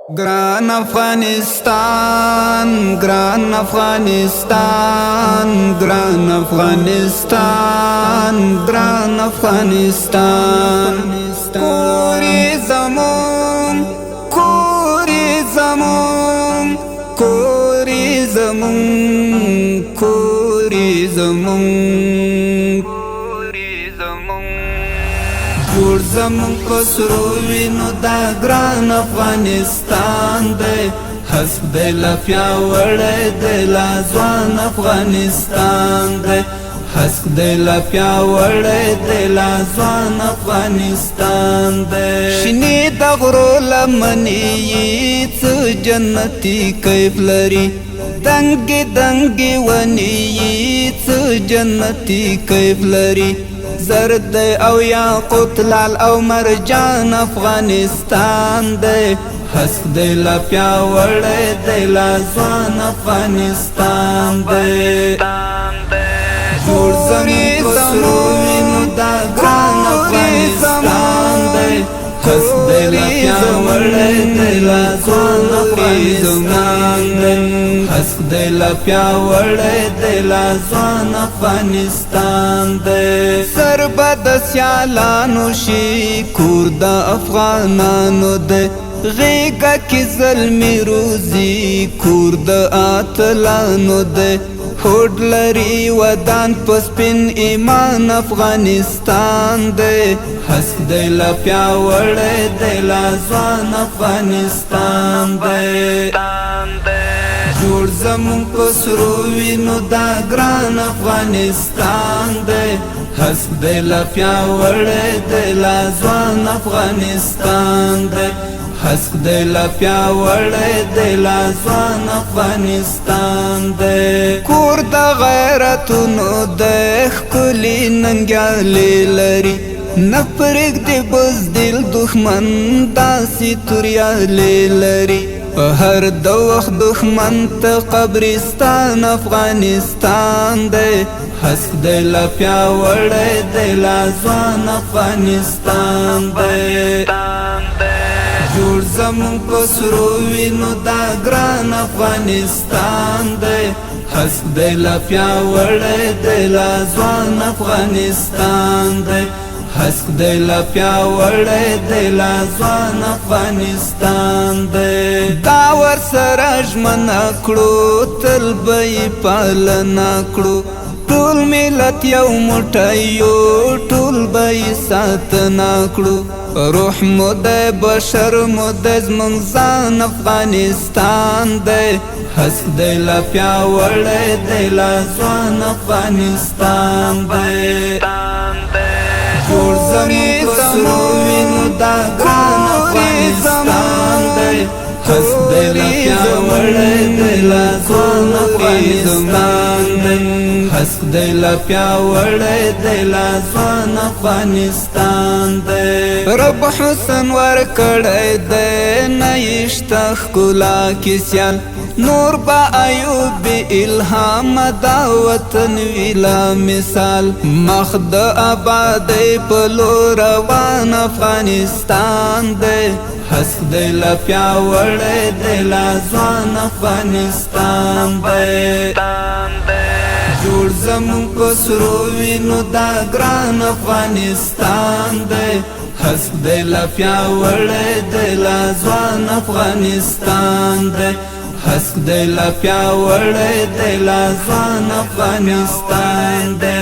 گران افغانستان گران افغانستان گران افغانستان گران افغانستان کوری زمون کوری زمون کوری زمون کوری زمون جوړ زمون پسرو وینو دا ګران افغانستان دی حسب دی لا پیاوړی دی لا ځوان افغانستان دی حسب دی لا پیاوړی دی لا ځوان افغانستان دی شینې د غرو لمنې یې څه جنتي کیف لري دنګې دنګې ونې یې څه جنتي کیف لري زرد او یاقوت لال او مرجان افغانستان دی حسب دی لا پیاوړی دی لا ځوان افغانستان دی جوړ زمون پسرو وینو دا ګران افغانستان دی حسب دی لا پیاوړی دی لا ځوان افغانستان دی حسب دی لا پیاوړی دی لا ځوان افغانستان دی سربه د سیالانو شي کور د افغانانو دی غیږه کې زلمي روزي کور د اتلانو دی هوډ لري ودان په سپین ایمان افغانستان دی حسب دی لا پیاوړی دی لا ځوان افغانستان دی جوړ زمون پسرو وینو دا ګران افغانستان دی حسب دی لا پیاوړی دی لا ځوان افغانستان دی حسب دی لا پیاوړی دی لا ځوان افغانستان دی کور د غیرتونو د ښکلي ننګیالې لري نه پرېږدي بزدل دښمن داسې توریالې لري هر د وخت دښمن ته قبرستان افغانستان دی حسب دی لا پیاوړی دی لا ځوان افغانستان دی جوړ زمون پسرو وینو دا ګران افغانستان دی حسب دی لا پیاوړی دی لا ځوان افغانستان دی حسب دی لا پیاوړی دی لا ځوان افغانستان دی دا ورسره ژمنه کړو تل به یې پالنه کړو ټول ملت یو موټی یو ټول به یې ساتنه کړو روح مو دی بشر مو دی زموږ ځان افغانستان دی حسب دی لا پیاوړی دی لا ځوان افغانستان دی جوړ زمون پسرو وینو دا ګران افغانستان دی حسب دی لا پیاوړی دی لا ځوان افغانستان دی حسب دی لا پیاوړی دی لا ځوان افغانستان دی رب حسن ورکړی دی نه یې شته ښکلا کې سیال نور با ایوب الهام دا وطن ویلا مثال مخ د آبادی په لور روان افغانستان دی حسب دی لا پیاوړی دی لا ځوان افغانستان دی جوړ زمون پسرو وینو دا ګران افغانستان دی حسب دی لا پیاوړی دی لا ځوان افغانستان دی حسب دی لا پیاوړی دی لا ځوان افغانستان دی